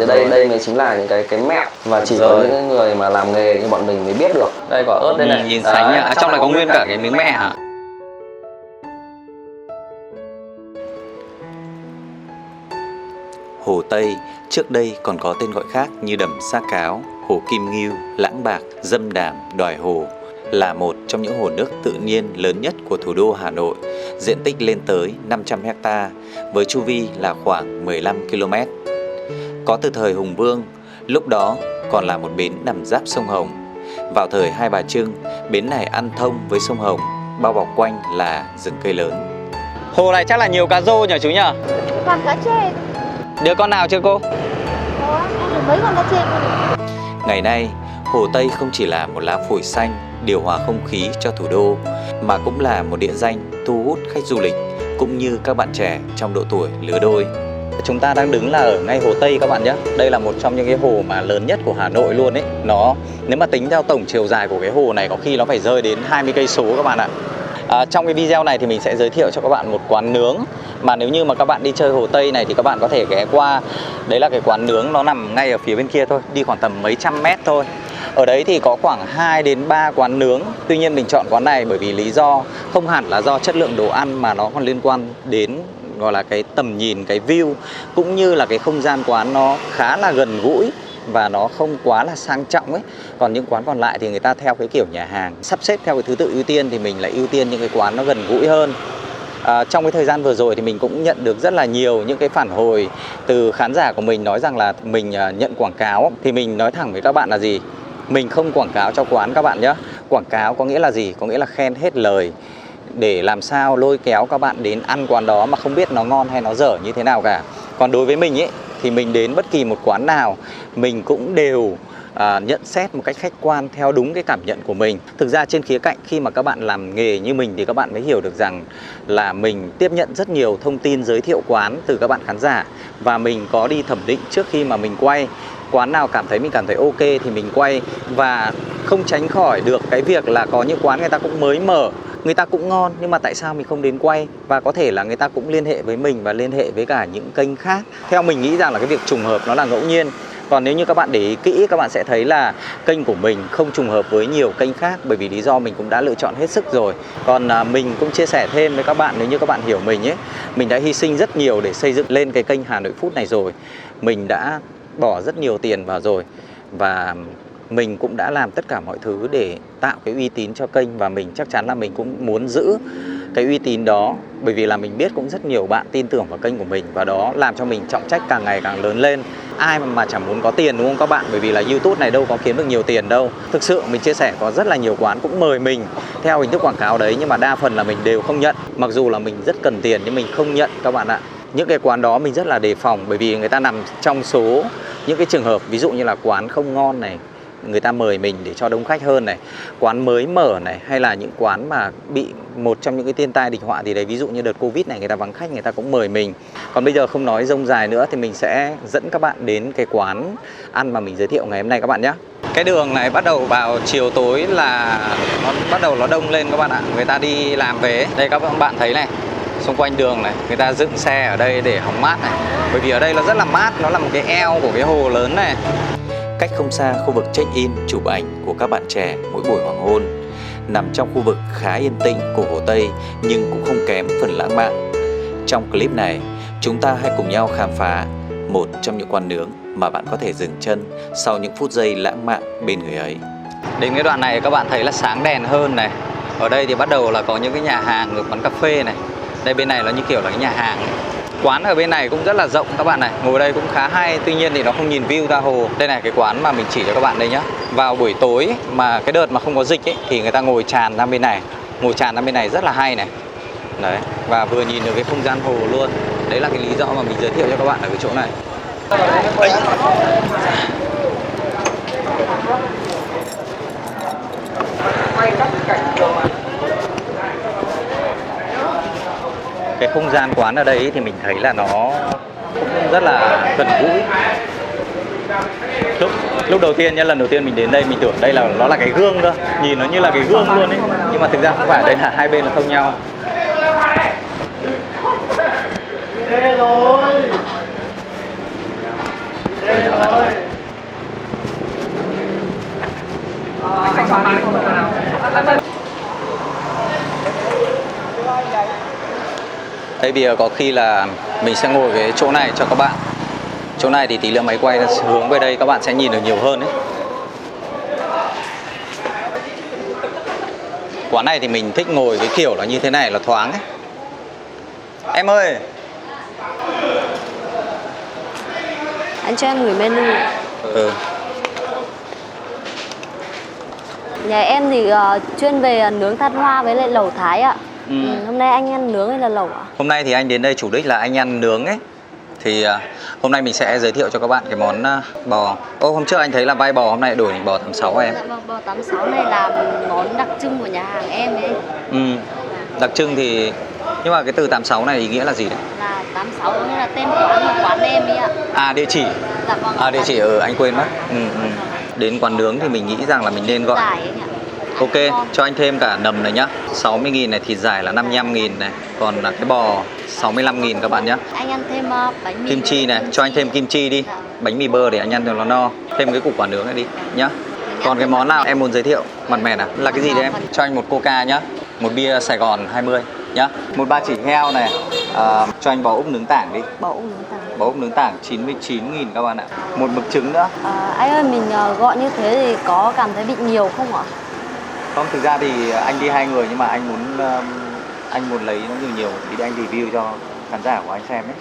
Đây mới chính là những cái mẹo và chỉ có những người mà làm nghề như bọn mình mới biết được. Đây có ớt đây này, nhìn sánh nhá. Trong này có nguyên cả cái miếng mẹ hả? Hồ Tây trước đây còn có tên gọi khác như đầm Sa Cáo, hồ Kim Ngưu, Lãng Bạc, Dâm Đàm, Đoài Hồ, là một trong những hồ nước tự nhiên lớn nhất của thủ đô Hà Nội, diện tích lên tới 500 ha với chu vi là khoảng 15 km. Có từ thời Hùng Vương, lúc đó còn là một bến nằm giáp sông Hồng. Vào thời Hai Bà Trưng, bến này ăn thông với sông Hồng, bao bọc quanh là rừng cây lớn. Hồ này chắc là nhiều cá rô nhỉ chú nhỉ? Còn cá chê. Đưa con nào chưa cô? Có, được mấy con cá chê rồi. Ngày nay, Hồ Tây không chỉ là một lá phổi xanh, điều hòa không khí cho thủ đô, mà cũng là một địa danh thu hút khách du lịch, cũng như các bạn trẻ trong độ tuổi lứa đôi. Chúng ta đang đứng là ở ngay Hồ Tây các bạn nhé. Đây là một trong những cái hồ mà lớn nhất của Hà Nội luôn ấy. Nếu mà tính theo tổng chiều dài của cái hồ này có khi nó phải rơi đến 20 cây số các bạn ạ. Trong cái video này thì mình sẽ giới thiệu cho các bạn một quán nướng mà nếu như mà các bạn đi chơi Hồ Tây này thì các bạn có thể ghé qua. Đấy là cái quán nướng, nó nằm ngay ở phía bên kia thôi, đi khoảng tầm mấy trăm mét thôi. Ở đấy thì có khoảng 2 đến 3 quán nướng. Tuy nhiên mình chọn quán này bởi vì lý do không hẳn là do chất lượng đồ ăn mà nó còn liên quan đến gọi là cái tầm nhìn, cái view, cũng như là cái không gian quán nó khá là gần gũi và nó không quá là sang trọng ấy. Còn những quán còn lại thì người ta theo cái kiểu nhà hàng sắp xếp theo cái thứ tự ưu tiên, thì mình lại ưu tiên những cái quán nó gần gũi hơn. Trong cái thời gian vừa rồi thì mình cũng nhận được rất là nhiều những cái phản hồi từ khán giả của mình nói rằng là mình nhận quảng cáo. Thì mình nói thẳng với các bạn là gì? Mình không quảng cáo cho quán các bạn nhé. Quảng cáo có nghĩa là gì? Có nghĩa là khen hết lời để làm sao lôi kéo các bạn đến ăn quán đó mà không biết nó ngon hay nó dở như thế nào cả. Còn đối với mình ấy thì mình đến bất kỳ một quán nào mình cũng đều nhận xét một cách khách quan theo đúng cái cảm nhận của mình. Thực ra trên khía cạnh khi mà các bạn làm nghề như mình thì các bạn mới hiểu được rằng là mình tiếp nhận rất nhiều thông tin giới thiệu quán từ các bạn khán giả, và mình có đi thẩm định trước khi mà mình quay. Quán nào mình cảm thấy ok thì mình quay, và không tránh khỏi được cái việc là có những quán người ta cũng mới mở, người ta cũng ngon nhưng mà tại sao mình không đến quay, và có thể là người ta cũng liên hệ với mình và liên hệ với cả những kênh khác. Theo mình nghĩ rằng là cái việc trùng hợp nó là ngẫu nhiên. Còn nếu như các bạn để ý kỹ, các bạn sẽ thấy là kênh của mình không trùng hợp với nhiều kênh khác, bởi vì lý do mình cũng đã lựa chọn hết sức rồi. Còn mình cũng chia sẻ thêm với các bạn, nếu như các bạn hiểu mình ấy, mình đã hy sinh rất nhiều để xây dựng lên cái kênh Hà Nội Food này rồi. Mình đã bỏ rất nhiều tiền vào rồi, và mình cũng đã làm tất cả mọi thứ để tạo cái uy tín cho kênh, và mình chắc chắn là mình cũng muốn giữ cái uy tín đó, bởi vì là mình biết cũng rất nhiều bạn tin tưởng vào kênh của mình, và đó làm cho mình trọng trách càng ngày càng lớn lên. Ai mà chẳng muốn có tiền đúng không các bạn? Bởi vì là YouTube này đâu có kiếm được nhiều tiền đâu. Thực sự mình chia sẻ có rất là nhiều quán cũng mời mình theo hình thức quảng cáo đấy, nhưng mà đa phần là mình đều không nhận. Mặc dù là mình rất cần tiền nhưng mình không nhận các bạn ạ. Những cái quán đó mình rất là đề phòng, bởi vì người ta nằm trong số những cái trường hợp ví dụ như là quán không ngon này, người ta mời mình để cho đông khách hơn này, quán mới mở này, hay là những quán mà bị một trong những cái thiên tai địch họa thì đấy, ví dụ như đợt Covid này người ta vắng khách, người ta cũng mời mình. Còn bây giờ không nói rông dài nữa thì mình sẽ dẫn các bạn đến cái quán ăn mà mình giới thiệu ngày hôm nay các bạn nhé. Cái đường này bắt đầu vào chiều tối là nó bắt đầu nó đông lên các bạn ạ. Người ta đi làm về. Đây các bạn thấy này, xung quanh đường này người ta dựng xe ở đây để hóng mát này, bởi vì ở đây nó rất là mát, nó là một cái eo của cái hồ lớn này. Cách không xa khu vực check-in chụp ảnh của các bạn trẻ mỗi buổi hoàng hôn, nằm trong khu vực khá yên tĩnh của Hồ Tây nhưng cũng không kém phần lãng mạn. Trong clip này, chúng ta hãy cùng nhau khám phá một trong những quán nướng mà bạn có thể dừng chân sau những phút giây lãng mạn bên người ấy. Đến cái đoạn này các bạn thấy là sáng đèn hơn này. Ở đây thì bắt đầu là có những cái nhà hàng, được quán cà phê này. Đây bên này nó như kiểu là cái nhà hàng này. Quán ở bên này cũng rất là rộng các bạn này, ngồi đây cũng khá hay, tuy nhiên thì nó không nhìn view ra hồ. Đây này, cái quán mà mình chỉ cho các bạn đây nhá. Vào buổi tối mà cái đợt mà không có dịch ấy thì người ta ngồi tràn ra bên này, rất là hay này. Đấy, và vừa nhìn được cái không gian hồ luôn. Đấy là cái lý do mà mình giới thiệu cho các bạn ở cái chỗ này. Cái không gian quán ở đây thì mình thấy là nó cũng rất là gần gũi. Lúc đầu tiên nhá, lần đầu tiên mình đến đây mình tưởng đây là nó là cái gương cơ, nhìn nó như là cái gương luôn ấy, nhưng mà thực ra không phải, đây là hai bên là thông nhau. Đây bây giờ có khi là mình sẽ ngồi cái chỗ này cho các bạn. Chỗ này thì tí nữa máy quay nó hướng về đây, các bạn sẽ nhìn được nhiều hơn đấy. Quán này thì mình thích ngồi cái kiểu là như thế này, là thoáng ấy. Em ơi, anh cho em gửi menu. Nhà em thì chuyên về nướng than hoa với lại lẩu Thái ạ. Hôm nay anh ăn nướng hay là lẩu ạ? Hôm nay thì anh đến đây chủ đích là anh ăn nướng ấy. Thì hôm nay mình sẽ giới thiệu cho các bạn cái món bò. Hôm trước anh thấy là vai bò, hôm nay đổi thành bò 86 em. Dạ vâng, bò 86 này là món đặc trưng của nhà hàng em ấy. Đặc trưng thì... Nhưng mà cái từ 86 này ý nghĩa là gì đấy? Là 86 có nghĩa là tên quán của quán em ấy ạ. À, địa chỉ. Dạ vâng. Địa chỉ anh quên mất. Đến quán nướng thì mình nghĩ rằng là mình nên gọi. Giải ấy nhỉ? Ok, cho anh thêm cả nầm này nhá. 60.000 này, thịt dài là 55.000 này. Còn là cái bò 65.000 các bạn nhá. Anh ăn thêm bánh mì Kim chi này, cho anh thêm kim chi đi. Dạ. Bánh mì bơ để anh ăn cho nó no. Thêm cái củ quả nướng này đi nhá. Còn cái món nào em muốn giới thiệu? Mặt mẻ nào? Là cái gì đấy em? Cho anh một coca nhá. Một bia Sài Gòn 20 nhá. Một ba chỉ heo này. Cho anh bò úp nướng tảng đi. bò úp nướng tảng. Bò úp nướng tảng 99.000 các bạn ạ. Một mực trứng nữa. Anh ơi, mình gọi như thế thì có cảm thấy bị nhiều không ạ? Không, thực ra thì anh đi 2 người nhưng mà anh muốn lấy nó nhiều thì để anh review cho khán giả của anh xem ấy.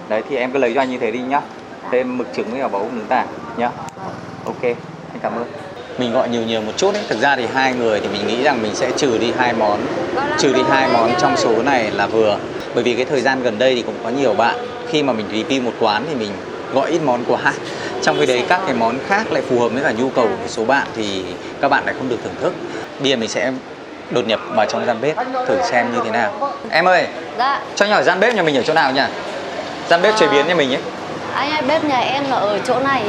Đấy thì em cứ lấy cho anh như thế đi nhá. Thêm mực trứng với cả bò úp nướng tảng nhá. Ok, anh cảm ơn. Mình gọi nhiều một chút ấy. Thực ra thì 2 người thì mình nghĩ rằng mình sẽ trừ đi 2 món. Trừ đi 2 món trong số này là vừa. Bởi vì cái thời gian gần đây thì cũng có nhiều bạn khi mà mình review một quán thì mình gọi ít món quá. Trong khi đấy các cái món khác lại phù hợp với cả nhu cầu của một số bạn thì các bạn lại không được thưởng thức. Bây giờ mình sẽ đột nhập vào trong gian bếp thử xem như thế nào. Em ơi, Dạ. cho anh hỏi gian bếp nhà mình ở chỗ nào nhỉ? Gian bếp chế biến nhà mình ấy. Anh ơi, bếp nhà em là ở chỗ này.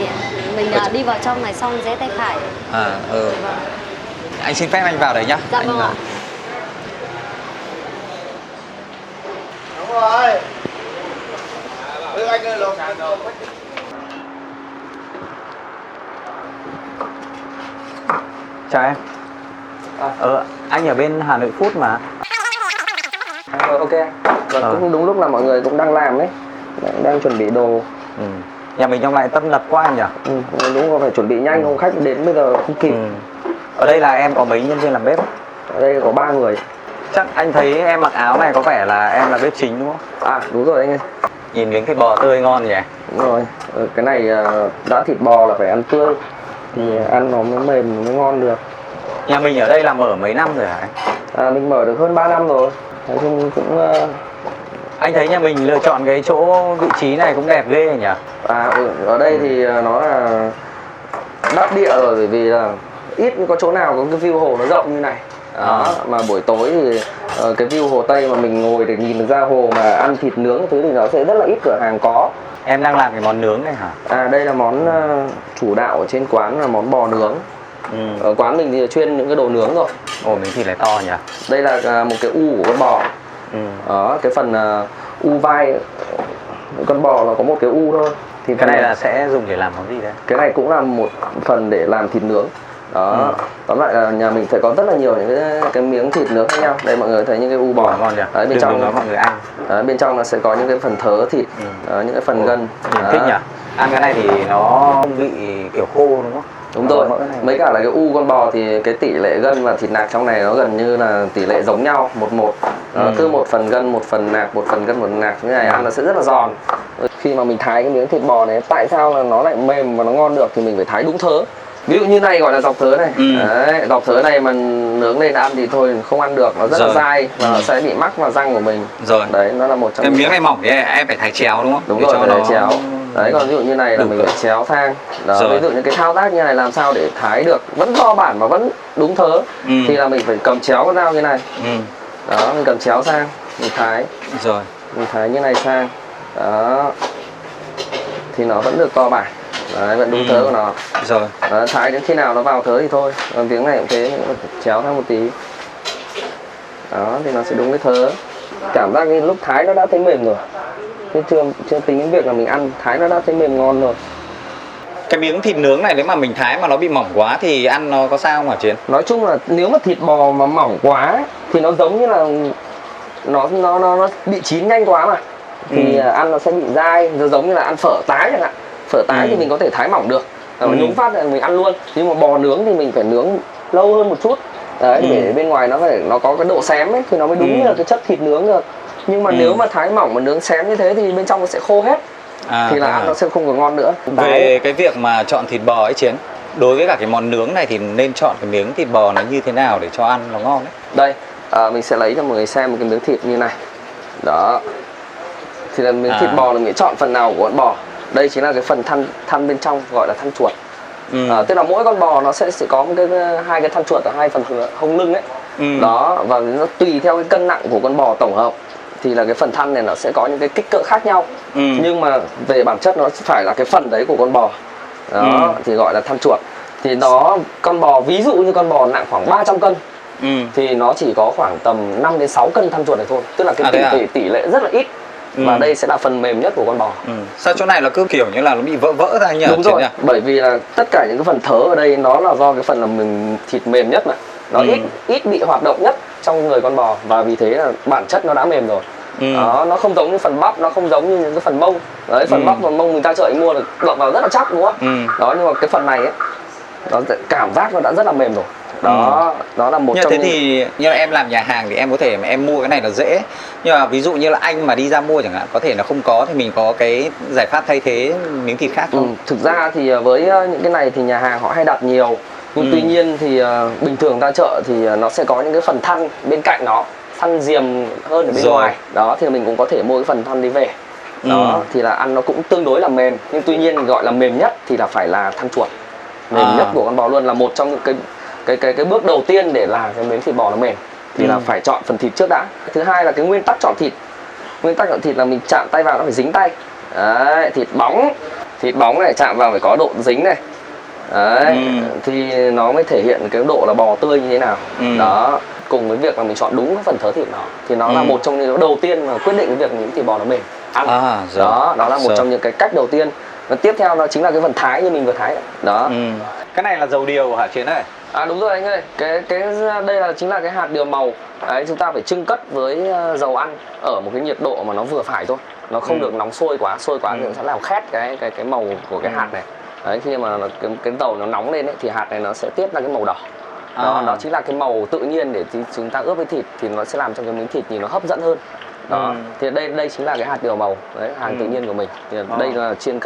Mình đi vào trong này xong rẽ tay phải. Anh xin phép anh vào đấy nhá. Dạ Anh vâng vào. ạ. Đúng rồi. Anh ơi, lột đồ. Chào em. Anh ở bên Hà Nội Food mà. Ok. Và cũng đúng lúc là mọi người cũng đang làm đấy, đang chuẩn bị đồ. Nhà mình trong lại tấp nập quá anh nhỉ? Đúng rồi, phải chuẩn bị nhanh không khách đến bây giờ không kịp. Ở đây là em có mấy nhân viên làm bếp? Ở đây có 3 người. Chắc anh thấy em mặc áo này có vẻ là em là bếp chính đúng không? À đúng rồi anh ơi. Nhìn đến cái bò tươi ngon nhỉ? Đúng rồi. Cái này đã thịt bò là phải ăn tươi thì ăn nó mới mềm mới ngon được. Nhà mình ở đây là mở mấy năm rồi hả anh? Mình mở được hơn 3 năm rồi. Nói chung cũng anh thấy nhà mình lựa chọn cái chỗ vị trí này cũng đẹp ghê nhỉ? Ở đây thì nó là đắc địa rồi, bởi vì là ít có chỗ nào có cái view hồ nó rộng như này. Đó, mà buổi tối thì cái view hồ Tây mà mình ngồi để nhìn được ra hồ mà ăn thịt nướng cái thứ thì nó sẽ rất là ít cửa hàng có. Em đang làm cái món nướng này hả? Đây là món chủ đạo ở trên quán là món bò nướng. Ở quán mình thì chuyên những cái đồ nướng rồi. Ồ, miếng thịt lại to nhỉ? Đây là một cái u của con bò. Đó, cái phần u vai con bò là có một cái u thôi. Thì cái này là sẽ dùng để làm món gì đấy? Cái này cũng là một phần để làm thịt nướng. Đó, tóm lại là nhà mình phải có rất là nhiều những cái miếng thịt nướng khác nhau. Đây mọi người thấy những cái u bò ngon nhỉ? Đấy, bên trong đó mọi người ăn. Đấy, bên trong nó sẽ có những cái phần thớ thịt, những cái phần gân. Thích nhỉ? Ăn cái này thì nó không bị kiểu khô đúng không? Đúng rồi. Mấy cả là cái u con bò thì cái tỷ lệ gân và thịt nạc trong này nó gần như là tỷ lệ giống nhau, 1-1. Cứ một phần gân, một phần nạc, một phần gân, một phần nạc. Như này ăn nó sẽ rất là giòn. Khi mà mình thái cái miếng thịt bò này, tại sao là nó lại mềm và nó ngon được thì mình phải thái đúng thớ. Ví dụ như này gọi là dọc thớ này. Đấy, dọc thớ này mà nướng lên ăn thì thôi không ăn được, nó rất là dai và nó sẽ bị mắc vào răng của mình. Rồi. Đấy, nó là một trong cái miếng này mỏng thì em phải thái chéo đúng không? Đúng rồi, phải thái chéo. Đấy, còn ví dụ như này là mình phải chéo thang. Đó, ví dụ như cái thao tác như này làm sao để thái được vẫn to bản mà vẫn đúng thớ thì là mình phải cầm chéo con dao như này. Đó, mình cầm chéo sang, mình thái. Rồi. Mình thái như này sang. Đó. Thì nó vẫn được to bản. Đấy, vẫn đúng thớ của nó. Rồi. Đó, thái đến khi nào nó vào thớ thì thôi. Còn tiếng này cũng thế, chéo sang một tí. Đó, thì nó sẽ đúng cái thớ. Cảm giác như lúc thái nó đã thấy mềm rồi. Chứ chưa tính đến việc là mình ăn, thái nó đã thấy mềm ngon rồi. Cái miếng thịt nướng này nếu mà mình thái mà nó bị mỏng quá thì ăn nó có sao không hả Chiến? Nói chung là nếu mà thịt bò mà mỏng quá thì nó giống như là nó bị chín nhanh quá mà, thì ăn nó sẽ bị dai, nó giống như là ăn phở tái chẳng hạn. Phở tái thì mình có thể thái mỏng được, nhúng phát là mình ăn luôn. Nhưng mà bò nướng thì mình phải nướng lâu hơn một chút đấy, để bên ngoài nó có cái độ xém ấy thì nó mới đúng như là cái chất thịt nướng được. Nhưng mà nếu mà thái mỏng mà nướng xém như thế thì bên trong nó sẽ khô hết, thì là ăn nó sẽ không còn ngon nữa. Về cái việc mà chọn thịt bò ấy Chiến, đối với cả cái món nướng này thì nên chọn cái miếng thịt bò nó như thế nào để cho ăn nó ngon đấy? Đây, mình sẽ lấy cho mọi người xem một cái miếng thịt như này. Đó. Thì là miếng thịt bò là mình chọn phần nào của con bò. Đây chính là cái phần thăn bên trong, gọi là thăn chuột. Tức là mỗi con bò nó sẽ có một hai cái thăn chuột ở hai phần hông lưng ấy. Đó, và nó tùy theo cái cân nặng của con bò tổng hợp thì là cái phần thăn này nó sẽ có những cái kích cỡ khác nhau. Nhưng mà về bản chất nó phải là cái phần đấy của con bò. Đó, thì gọi là thăn chuột. Thì con bò, ví dụ như con bò nặng khoảng 300 cân thì nó chỉ có khoảng tầm 5 đến 6 cân thăn chuột này thôi. Tức là cái tỷ lệ rất là ít. Và đây sẽ là phần mềm nhất của con bò. Sao chỗ này nó cứ kiểu như là nó bị vỡ ra nhỉ? Đúng rồi, bởi vì là tất cả những cái phần thớ ở đây nó là do cái phần là mình thịt mềm nhất mà. Nó ít bị hoạt động nhất trong người con bò, và vì thế là bản chất nó đã mềm rồi. Đó, nó không giống như phần bắp, nó không giống như những cái phần mông. Đấy, phần bắp và mông mình ra chợ mua được đập vào rất là chắc, đúng không? Đó, nhưng mà cái phần này ấy, nó cảm giác nó đã rất là mềm rồi. Đó, đó là một như trong thế thì như là em làm nhà hàng thì em có thể mà em mua cái này là dễ. Nhưng mà ví dụ như là anh mà đi ra mua chẳng hạn, có thể là không có thì mình có cái giải pháp thay thế miếng thịt khác không? Thực ra thì với những cái này thì nhà hàng họ hay đặt nhiều. Nhưng tuy nhiên thì bình thường ra chợ thì nó sẽ có những cái phần thăn bên cạnh nó, thăn diềm hơn ở bên ngoài. Đó, thì mình cũng có thể mua cái phần thăn đi về. Đó, thì là ăn nó cũng tương đối là mềm. Nhưng tuy nhiên gọi là mềm nhất thì là phải là thăn chuột. Mềm nhất của con bò luôn, là một trong những cái bước đầu tiên để làm cái miếng thịt bò nó mềm thì là phải chọn phần thịt trước đã. Thứ hai là cái nguyên tắc chọn thịt. Nguyên tắc chọn thịt là mình chạm tay vào nó phải dính tay. Đấy, thịt bóng này chạm vào phải có độ dính này. Đấy, thì nó mới thể hiện cái độ là bò tươi như thế nào. Đó, cùng với việc là mình chọn đúng cái phần thớ thịt nó thì nó là một trong những đầu tiên mà quyết định cái việc miếng thịt bò nó mềm ăn. Đó là một trong những cái cách đầu tiên. Và tiếp theo nó chính là cái phần thái như mình vừa thái. Đó. Cái này là dầu điều hả Chiến ơi? Đúng rồi anh ơi, đây chính là cái hạt điều màu. Đấy, chúng ta phải chưng cất với dầu ăn ở một cái nhiệt độ mà nó vừa phải thôi. Nó không được nóng sôi quá thì nó sẽ làm khét cái màu của cái hạt này. Đấy, khi mà cái dầu nó nóng lên ấy, thì hạt này nó sẽ tiết ra cái màu đỏ. Đó chính là cái màu tự nhiên để chúng ta ướp với thịt, thì nó sẽ làm cho cái miếng thịt nhìn nó hấp dẫn hơn. Đó, thì đây chính là cái hạt điều màu đấy, hàng tự nhiên của mình. Thì đây là chưng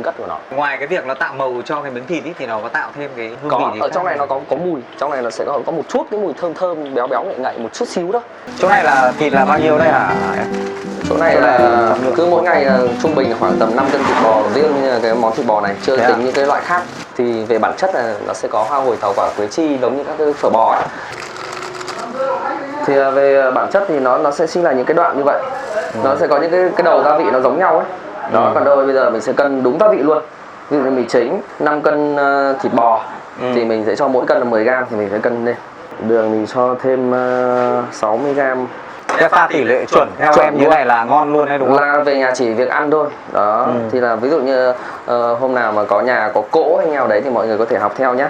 cất của nó. Ngoài cái việc nó tạo màu cho cái miếng thịt ý, thì nó có tạo thêm cái hương vị gì ở trong này nó có mùi, trong này nó sẽ có một chút cái mùi thơm béo ngậy một chút xíu đó. Chỗ này là thịt là bao nhiêu đây hả? Chỗ này là cứ mỗi ngày trung bình là khoảng tầm 5 cân thịt bò riêng như cái món thịt bò này, chưa tính những cái loại khác. Thì về bản chất là nó sẽ có hoa hồi, thảo quả, quế chi giống như các cái phở bò ấy. Thì về bản chất thì nó sẽ sinh là những cái đoạn như vậy. Nó sẽ có những cái đầu gia vị nó giống nhau ấy. Đó, còn đâu bây giờ mình sẽ cân đúng gia vị luôn. Ví dụ như mì chính 5 cân thịt bò thì mình sẽ cho mỗi cân là 10 g thì mình sẽ cân lên. Đường mình cho thêm 60 g. Cái pha tỷ lệ chuẩn theo em như này là ngon luôn hay đúng không? Là về nhà chỉ việc ăn thôi. Đó, thì là ví dụ như hôm nào mà có nhà có cỗ hay nhau đấy thì mọi người có thể học theo nhá.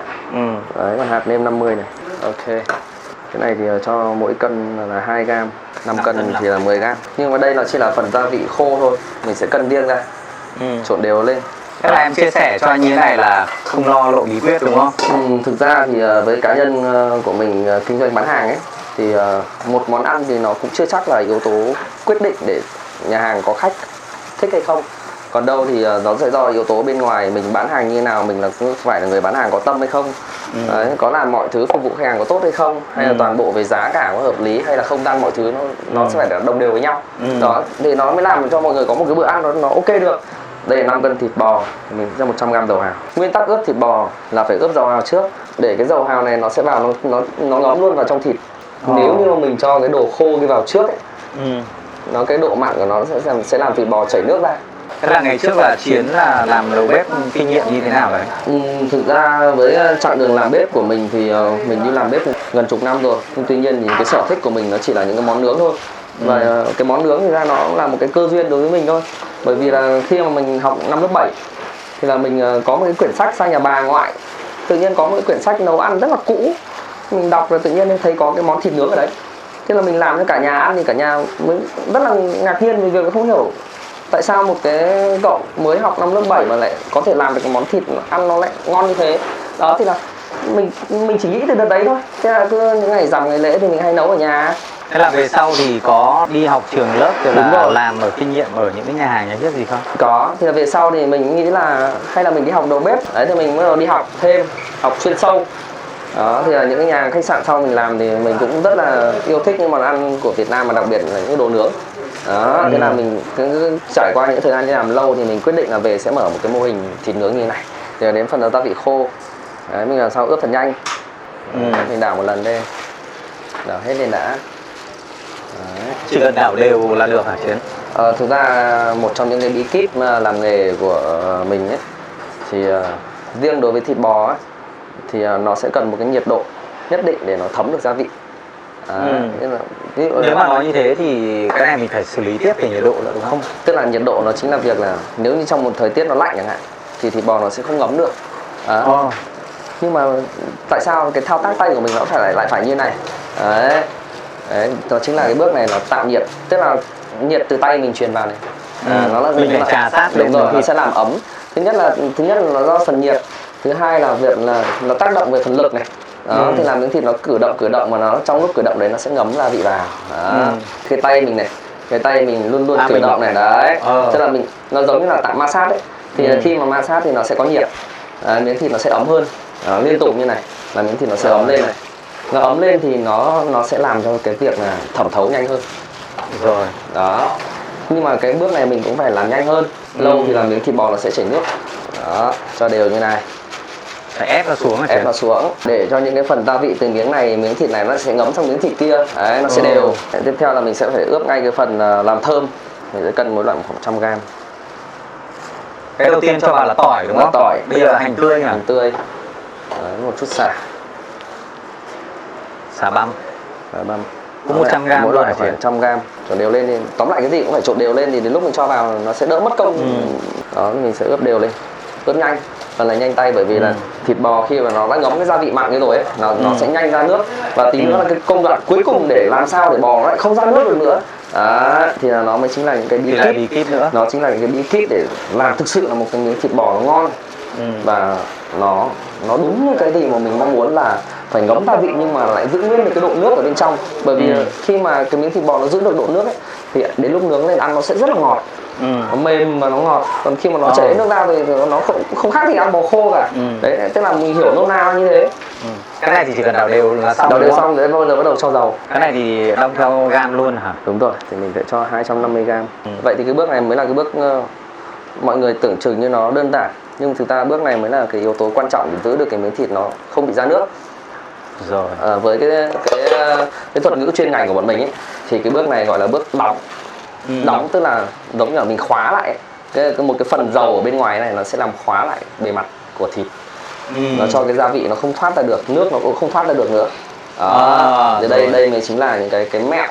Đấy, còn hạt nêm 50 này. Ok. Cái này thì cho mỗi cân là 2 g, 5 cân thì là 10 g. Nhưng mà đây là chỉ là phần gia vị khô thôi, mình sẽ cân riêng ra, trộn đều lên. Thế là em chia sẻ cho anh như thế này là không lo lộ bí quyết đúng không? Thực ra thì với cá nhân của mình kinh doanh bán hàng ấy, thì một món ăn thì nó cũng chưa chắc là yếu tố quyết định để nhà hàng có khách thích hay không. Còn đâu thì nó sẽ do yếu tố bên ngoài, mình bán hàng như thế nào, mình phải là người bán hàng có tâm hay không. Đấy, có làm mọi thứ phục vụ khách hàng có tốt hay không, hay là toàn bộ về giá cả có hợp lý, hay là không tăng mọi thứ nó sẽ phải đồng đều với nhau. Đó, thì nó mới làm cho mọi người có một cái bữa ăn nó ok được. Đây là 5 cân thịt bò, mình cho 100 g dầu hào. Nguyên tắc ướp thịt bò là phải ướp dầu hào trước, để cái dầu hào này nó sẽ vào nó ngấm luôn vào trong thịt. Nếu như mà mình cho cái đồ khô cái vào trước ấy, nó cái độ mặn của nó sẽ làm thịt bò chảy nước ra. Thế là ngày trước là Chiến là làm đầu bếp kinh nghiệm như thế nào đấy? Thực ra với chặng đường làm bếp của mình thì mình đi làm bếp gần chục năm rồi. Nhưng tuy nhiên thì cái sở thích của mình nó chỉ là những cái món nướng thôi. Và cái món nướng thì ra nó là một cái cơ duyên đối với mình thôi. Bởi vì là khi mà mình học năm lớp 7 thì là mình có một cái quyển sách sang nhà bà ngoại, tự nhiên có một cái quyển sách nấu ăn rất là cũ, mình đọc rồi tự nhiên thấy có cái món thịt nướng ở đấy, thế là mình làm cho cả nhà ăn thì cả nhà mới rất là ngạc nhiên vì việc không hiểu tại sao một cái cậu mới học năm lớp 7 mà lại có thể làm được cái món thịt ăn nó lại ngon như thế. Đó thì là mình chỉ nghĩ từ đợt đấy thôi, thế là cứ những ngày rằm ngày lễ thì mình hay nấu ở nhà. Thế là về sau thì có đi học trường lớp rồi Đúng là rồi. làm ở kinh nghiệm ở những cái nhà hàng nhà bếp gì không? Có, thì là về sau thì mình nghĩ là hay là mình đi học đầu bếp, đấy thì mình bắt đầu đi học thêm, học chuyên sâu. Đó thì là những cái nhà khách sạn sau mình làm thì mình cũng rất là yêu thích những món ăn của Việt Nam, mà đặc biệt là những đồ nướng. Đó, thế là mình cứ trải qua những thời gian đi làm lâu thì mình quyết định là về sẽ mở một cái mô hình thịt nướng như này. Thì là đến phần gia vị khô, đấy, mình làm sao ướp thật nhanh. Mình đảo một lần lên, đảo hết lên đã. Đấy. Chỉ cần đảo đều là được hả Chiến? Thực ra một trong những cái bí kíp mà làm nghề của mình ấy, thì riêng đối với thịt bò ấy, thì nó sẽ cần một cái nhiệt độ nhất định để nó thấm được gia vị. Nếu mà nói như thế thì cái này mình phải xử lý tiếp về nhiệt độ nữa đúng không? Tức là nhiệt độ nó chính là việc là nếu như trong một thời tiết nó lạnh chẳng hạn thì thịt bò nó sẽ không ngấm được. Nhưng mà tại sao cái thao tác tay của mình nó lại phải như này? Đấy, đó chính là cái bước này nó tạo nhiệt, tức là nhiệt từ tay mình truyền vào này. Mình phải trà sát đúng rồi, nó sẽ làm ấm. Thứ nhất là nó do phần nhiệt, thứ hai là việc là nó tác động về phần lực này. Đó, thì làm miếng thịt nó cử động mà nó trong lúc cử động đấy nó sẽ ngấm gia vị vào. Đó. Cái tay mình này, cái tay mình luôn luôn cử động này đấy. Tức là nó giống như là tạo ma sát đấy. Thì khi mà ma sát thì nó sẽ có nhiệt. Miếng thịt nó sẽ ấm hơn. Liên tục như này là miếng thịt nó sẽ ấm lên này. Nó ấm lên thì nó sẽ làm cho cái việc là thẩm thấu nhanh hơn. Rồi. Đó. Nhưng mà cái bước này mình cũng phải làm nhanh hơn. Lâu thì là miếng thịt bò nó sẽ chảy nước. Đó, cho đều như này. Phải ép nó xuống. Ép nó xuống để cho những cái phần gia vị từ miếng này, miếng thịt này nó sẽ ngấm sang miếng thịt kia. Đấy, nó sẽ đều. Tiếp theo là mình sẽ phải ướp ngay cái phần làm thơm. Mình sẽ cân mỗi loại khoảng 100g. Cái đầu tiên cho vào là tỏi đúng không? Tỏi. Bây giờ là hành tươi nhỉ? Hành tươi. Đấy, một chút xả. Xả băm. Xả băm. Cũng 100g mỗi loại phải 100g. Trộn đều lên thì tóm lại cái gì cũng phải trộn đều lên thì đến lúc mình cho vào nó sẽ đỡ mất công. Đó, mình sẽ ướp đều lên. Ướp nhanh. Và là nhanh tay bởi vì là thịt bò khi mà nó đã ngấm cái gia vị mặn như rồi ấy, nó sẽ nhanh ra nước. Và tí nữa là cái công đoạn cuối cùng để làm sao để bò nó lại không ra nước được nữa. Thì là nó mới chính là những cái bí kíp nữa. Nó chính là những cái bí kíp để làm thực sự là một cái miếng thịt bò nó ngon. Và nó đúng như cái gì mà mình mong muốn là phải ngấm gia vị nhưng mà lại giữ nguyên được cái độ nước ở bên trong. Bởi vì khi mà cái miếng thịt bò nó giữ được độ nước ấy, thì đến lúc nướng lên ăn nó sẽ rất là ngọt. Nó mềm và nó ngọt. Còn khi mà nó chảy nước ra thì nó không khác gì ăn bò khô cả. Đấy, tức là mình hiểu nôm na như thế. Cái này thì chỉ cần đảo đều là xong. Đảo đều xong đấy, bây giờ bắt đầu cho dầu. Cái này thì đong theo gam luôn hả? Đúng rồi, thì mình phải cho 250g. Vậy thì cái bước này mới là cái bước mọi người tưởng chừng như nó đơn giản, nhưng thực ra bước này mới là cái yếu tố quan trọng để giữ được cái miếng thịt nó không bị ra nước. Rồi. Với cái thuật ngữ chuyên ngành của bọn mình ấy, thì cái bước này gọi là bước đóng. Đóng tức là giống như là mình khóa lại một cái phần dầu ở bên ngoài này, nó sẽ làm khóa lại bề mặt của thịt. Nó cho cái gia vị nó không thoát ra được, nước nó cũng không thoát ra được nữa. Thì đây mới chính là những cái mẹo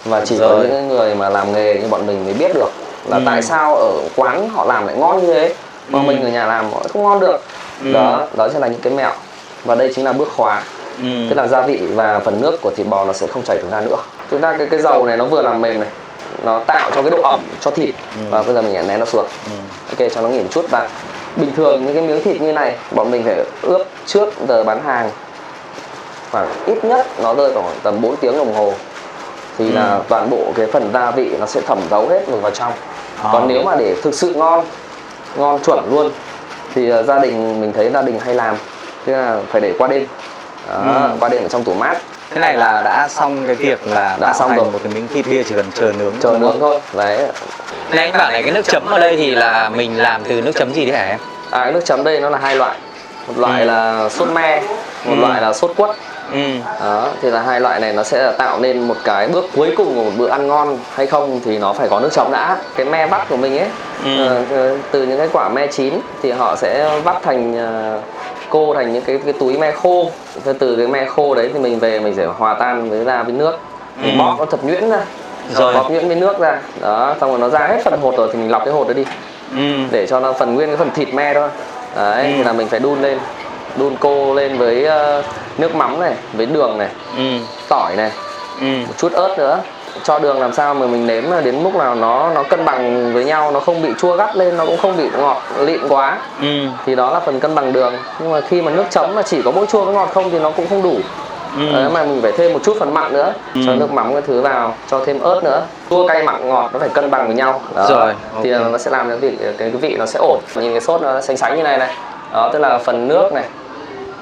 và chỉ có những người mà làm nghề như bọn mình mới biết được là tại sao ở quán họ làm lại ngon như thế mà mình ở nhà làm họ không ngon được. Đó chính là những cái mẹo. Và đây chính là bước khóa. Tức là gia vị và phần nước của thịt bò nó sẽ không chảy ra nữa. Chúng ta cái dầu này nó vừa làm mềm này, nó tạo cho cái độ ẩm cho thịt. Và bây giờ mình nén nó xuống. Ok, cho nó nghỉ một chút. Và bình thường những cái miếng thịt như này bọn mình phải ướp trước giờ bán hàng khoảng ít nhất nó rơi khoảng tầm 4 tiếng đồng hồ thì là toàn bộ cái phần gia vị nó sẽ thẩm thấu hết vào trong. Còn nếu mà để thực sự ngon chuẩn luôn thì gia đình mình thấy gia đình hay làm tức là phải để qua đêm. Qua đêm ở trong tủ mát. Thế này là đã xong cái việc là đã xong rồi. Một cái miếng thịt bia chỉ cần chờ nướng thôi. Đấy. Thế anh bảo này, cái nước chấm ở đây thì là mình làm từ nước chấm gì đấy hả em? Cái nước chấm đây nó là hai loại. Một loại là sốt me, một loại là sốt quất. Đó, thì là hai loại này nó sẽ tạo nên một cái bước cuối cùng của một bữa ăn ngon hay không thì nó phải có nước chấm đã. Cái me vắt của mình ấy, từ những cái quả me chín thì họ sẽ vắt thành cô thành những cái túi me khô. Từ cái me khô đấy thì mình về mình sẽ hòa tan với nước, mình bóp nó thật nhuyễn ra, bóp nhuyễn với nước ra. Đó, xong rồi nó ra hết phần hột rồi thì mình lọc cái hột đó đi. để cho nó phần nguyên cái phần thịt me thôi. Đấy, thì là mình phải đun cô lên với nước mắm này, với đường này, tỏi này, một chút ớt nữa. Cho đường làm sao mà mình nếm đến mức nào nó cân bằng với nhau, nó không bị chua gắt lên, nó cũng không bị ngọt lịm quá. Thì đó là phần cân bằng đường. Nhưng mà khi mà nước chấm mà chỉ có mỗi chua với ngọt không thì nó cũng không đủ. Đấy, mà mình phải thêm một chút phần mặn nữa, cho nước mắm cái thứ vào, cho thêm ớt nữa. Chua cay mặn ngọt nó phải cân bằng với nhau. Đó. Rồi, thì nó sẽ làm cái vị nó sẽ ổn. Nhìn cái sốt nó sánh sánh như này này. Đó, tức là phần nước này.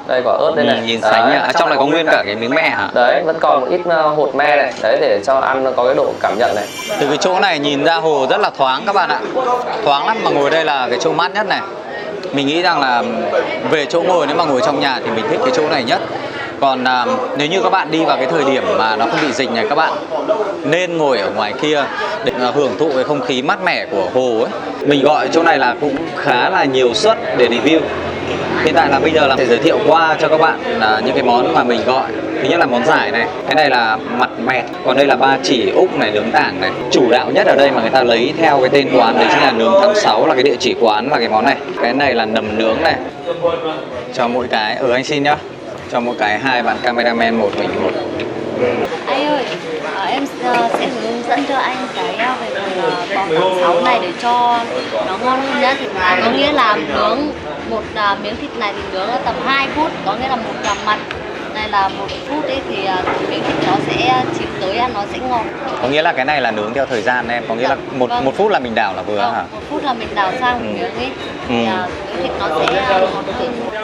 Đây quả ớt đây này. Nhìn sánh nhá. Trong này có nguyên cả cái miếng me hả? Đấy, vẫn còn một ít hột me này. Đấy, để cho ăn nó có cái độ cảm nhận này. Từ cái chỗ này nhìn ra hồ rất là thoáng các bạn ạ. Thoáng lắm, mà ngồi đây là cái chỗ mát nhất này. Mình nghĩ rằng là về chỗ ngồi, nếu mà ngồi trong nhà thì mình thích cái chỗ này nhất. Còn nếu như các bạn đi vào cái thời điểm mà nó không bị dịch này, các bạn nên ngồi ở ngoài kia để hưởng thụ cái không khí mát mẻ của hồ ấy. Mình gọi chỗ này là cũng khá là nhiều suất để review. Hiện tại là bây giờ là để giới thiệu qua cho các bạn những cái món mà mình gọi. Thứ nhất là món giải này, cái này là mặt mẹt, còn đây là ba chỉ úc này, nướng tảng này. Chủ đạo nhất ở đây mà người ta lấy theo cái tên quán đấy chính là nướng tháng 6, là cái địa chỉ quán là cái món này. Cái này là nầm nướng này. Cho mỗi cái, anh xin nhá. Cho mỗi cái 2 bạn cameraman, một mình một. Anh ơi, em sẽ hướng dẫn cho anh cái về phần bò tháng 6 này để cho nó ngon hơn nhá. Có nghĩa là nướng một miếng thịt này thì nướng tầm 2 phút, có nghĩa là một mặt này là 1 phút ấy, thì miếng thịt nó sẽ chín tới ăn nó sẽ ngon. Có nghĩa là cái này là nướng theo thời gian em, có nghĩa là một phút là mình đảo là vừa hả? 1 phút là mình đảo sang một miếng ấy, thì miếng thịt nó sẽ ngon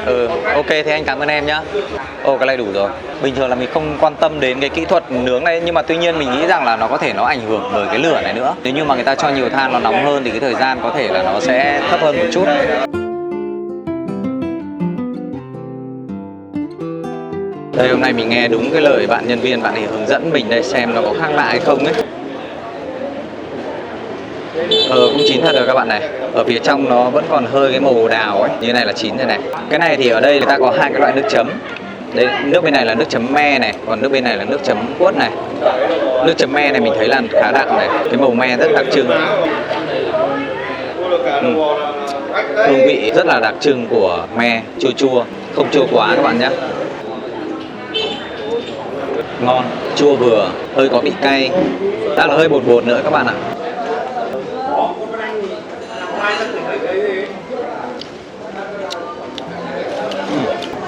hơn. Ok, thế anh cảm ơn em nhá. Cái này đủ rồi. Bình thường là mình không quan tâm đến cái kỹ thuật nướng này, nhưng mà tuy nhiên mình nghĩ rằng là nó có thể nó ảnh hưởng bởi cái lửa này nữa. Nếu như mà người ta cho nhiều than nó nóng hơn thì cái thời gian có thể là nó sẽ thấp hơn một chút. Đây, hôm nay mình nghe đúng cái lời bạn nhân viên, bạn ấy hướng dẫn mình đây, xem nó có khác lạ hay không ấy. Cũng chín thật rồi các bạn này. Ở phía trong nó vẫn còn hơi cái màu đào ấy, như này là chín rồi này. Cái này thì ở đây người ta có 2 cái loại nước chấm. Đây, nước bên này là nước chấm me này, còn nước bên này là nước chấm quất này. Nước chấm me này mình thấy là khá đậm này, cái màu me rất đặc trưng. Hương vị rất là đặc trưng của me, chua chua, không chua quá các bạn nhé. Ngon, chua vừa, hơi có vị cay, đã là hơi bột bột nữa các bạn ạ.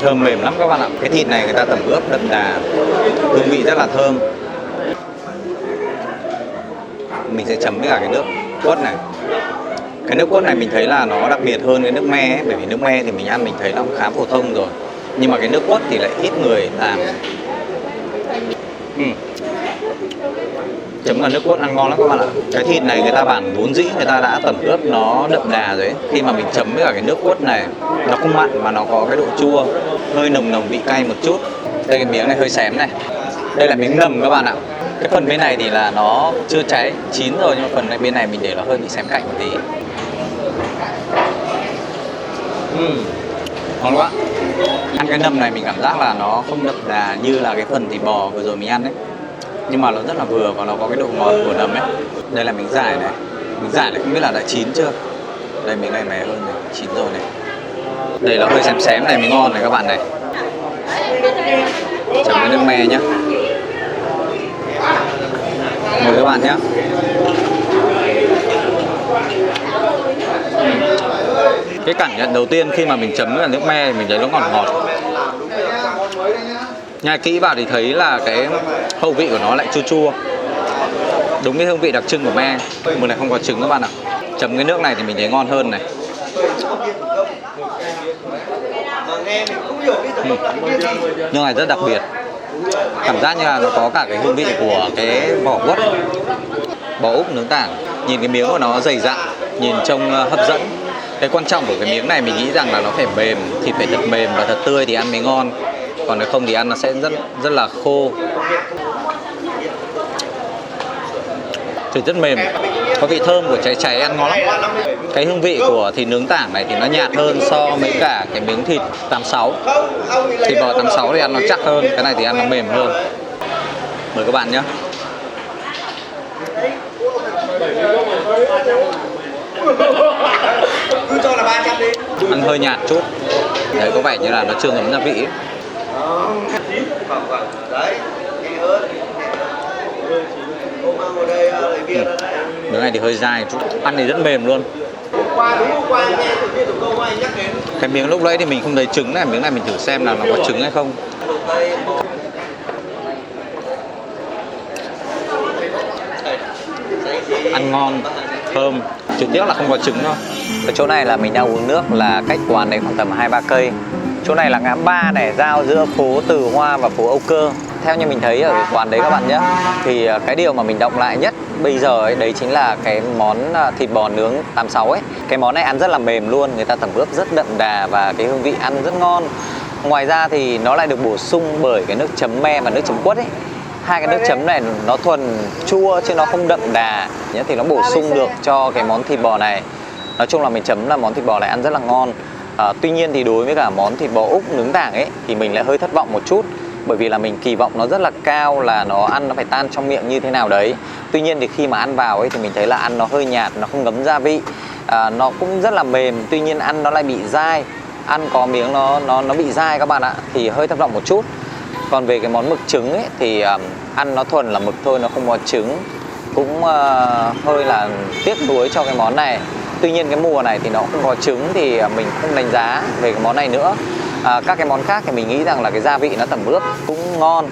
Thơm mềm lắm các bạn ạ. Cái thịt này người ta tẩm ướp đậm đà, hương vị rất là thơm. Mình sẽ chấm với cả cái nước quất này. Cái nước quất này mình thấy là nó đặc biệt hơn cái nước me ấy, bởi vì nước me thì mình ăn mình thấy nó khá phổ thông rồi. Nhưng mà cái nước quất thì lại ít người làm. Chấm là nước cốt ăn ngon lắm các bạn ạ. Cái thịt này người ta bản vốn dĩ người ta đã tẩm ướp nó đậm đà rồi ấy. Khi mà mình chấm với cả cái nước cốt này, nó không mặn mà nó có cái độ chua, hơi nồng vị cay một chút. Đây, cái miếng này hơi xém này. Đây là miếng ngầm các bạn ạ. Cái phần bên này thì là nó chưa cháy, chín rồi, nhưng mà phần này bên này mình để nó hơi bị xém cạnh một tí. Ngon quá. Ăn cái nầm này mình cảm giác là nó không đậm đà như là cái phần thịt bò vừa rồi mình ăn đấy, nhưng mà nó rất là vừa và nó có cái độ ngọt của nầm ấy. Đây là miếng dài này. Miếng dài này không biết là đã chín chưa. Đây, miếng này mè hơn này, chín rồi này. Đây là hơi xém này mới ngon này các bạn này. Chấm với nước me nhá. Mời các bạn nhé. Cái cảm nhận đầu tiên khi mà mình chấm với nước me thì mình thấy nó ngọt. Nhai kỹ vào thì thấy là cái hậu vị của nó lại chua. Đúng cái hương vị đặc trưng của me. Mùa này không có trứng các bạn ạ. Chấm cái nước này thì mình thấy ngon hơn này. Nhưng này rất đặc biệt. Cảm giác như là nó có cả cái hương vị của cái vỏ quất, bò úc nướng tảng. Nhìn cái miếng của nó dày dặn, nhìn trông hấp dẫn. Cái quan trọng của cái miếng này mình nghĩ rằng là nó phải mềm, thịt phải thật mềm và thật tươi thì ăn mới ngon. Còn nếu không thì ăn nó sẽ rất là khô. Thịt rất mềm, có vị thơm của cháy ăn ngon lắm. Cái hương vị của thịt nướng tảng này thì nó nhạt hơn so với cả cái miếng thịt 86. Thịt bò 86 thì ăn nó chắc hơn, cái này thì ăn nó mềm hơn. Mời các bạn nhé. Cứ cho là 300 đi. Ăn hơi nhạt chút. Đấy, có vẻ như là nó chưa ngấm gia vị ấy. Vâng. Đấy, nhẹ ớt. Hôm ăn ở đây lấy bia ra đây. Miếng này thì hơi dai chút. Ăn thì rất mềm luôn. Hôm qua nghe tự nhiên tụi câu anh nhắc đến. Cái miếng lúc nãy thì mình không thấy trứng này, miếng này mình thử xem là nó có trứng hay không. Ăn ngon, thơm, chỉ tiếc là không có trứng thôi. Ở chỗ này là mình đang uống nước là cách quán đấy khoảng tầm 2-3 cây. Chỗ này là ngã ba này, giao giữa phố Từ Hoa và phố Âu Cơ. Theo như mình thấy ở cái quán đấy các bạn nhé, thì cái điều mà mình động lại nhất bây giờ ấy, đấy chính là cái món thịt bò nướng 86 ấy. Cái món này ăn rất là mềm luôn, người ta tẩm ướp rất đậm đà và cái hương vị ăn rất ngon. Ngoài ra thì nó lại được bổ sung bởi cái nước chấm me và nước chấm quất ấy. Hai cái nước chấm này nó thuần chua chứ nó không đậm đà, thì nó bổ sung được cho cái món thịt bò này. Nói chung là mình chấm là món thịt bò này ăn rất là ngon. Tuy nhiên thì đối với cả món thịt bò Úc nướng tảng ấy thì mình lại hơi thất vọng một chút, bởi vì là mình kỳ vọng nó rất là cao là nó ăn nó phải tan trong miệng như thế nào đấy. Tuy nhiên thì khi mà ăn vào ấy thì mình thấy là ăn nó hơi nhạt, nó không ngấm gia vị, nó cũng rất là mềm, tuy nhiên ăn nó lại bị dai, ăn có miếng nó bị dai các bạn ạ, thì hơi thất vọng một chút. Còn về cái món mực trứng ấy thì ăn nó thuần là mực thôi, nó không có trứng, cũng hơi là tiếc nuối cho cái món này. Tuy nhiên cái mùa này thì nó không có trứng thì mình không đánh giá về cái món này nữa. Các cái món khác thì mình nghĩ rằng là cái gia vị nó tẩm ướp cũng ngon.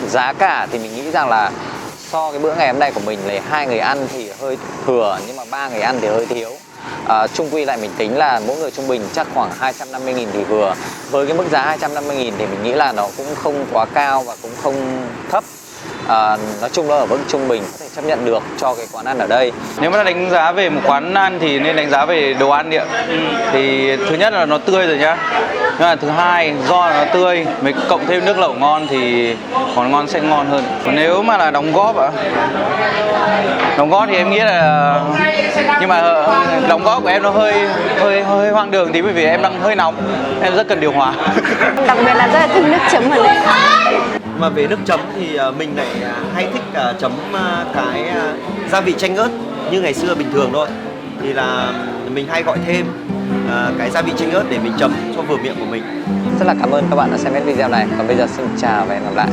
Giá cả thì mình nghĩ rằng là so cái bữa ngày hôm nay của mình là 2 người ăn thì hơi thừa, nhưng mà 3 người ăn thì hơi thiếu. Chung quy lại mình tính là mỗi người trung bình chắc khoảng 250.000 thì vừa. Với cái mức giá 250.000 thì mình nghĩ là nó cũng không quá cao và cũng không thấp. Nói chung nó ở mức trung bình, có thể chấp nhận được cho cái quán ăn ở đây. Nếu mà đánh giá về một quán ăn thì nên đánh giá về đồ ăn ạ. Thì thứ nhất là nó tươi rồi nhá. Nhưng mà thứ hai do nó tươi, mới cộng thêm nước lẩu ngon thì món ngon sẽ ngon hơn. Còn nếu mà là đóng góp ạ, đóng góp thì em nghĩ là, nhưng mà đóng góp của em nó hơi hoang đường tí, bởi vì em đang hơi nóng, em rất cần điều hòa. Đặc biệt là rất là thích nước chấm ở đây. Mà về nước chấm thì mình lại hay thích chấm cái gia vị chanh ớt như ngày xưa bình thường thôi. Thì là mình hay gọi thêm cái gia vị chanh ớt để mình chấm cho vừa miệng của mình. Rất là cảm ơn các bạn đã xem hết video này. Còn bây giờ xin chào và hẹn gặp lại.